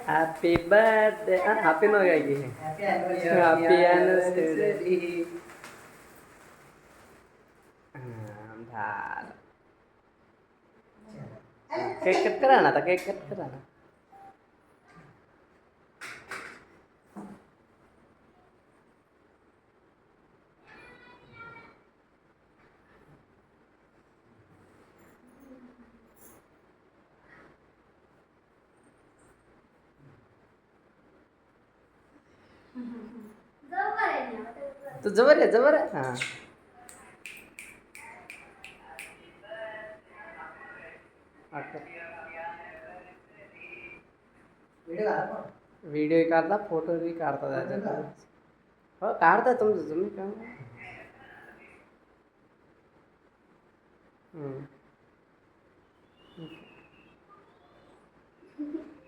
happy birthday happy no की happy anniversary झालं cake cut करा ना आता केक कट करा ना तू जवळ आहे हां व्हिडिओ काढता फोटो बी काढता त्याच्यात हो काढता तुमचं तुम्ही का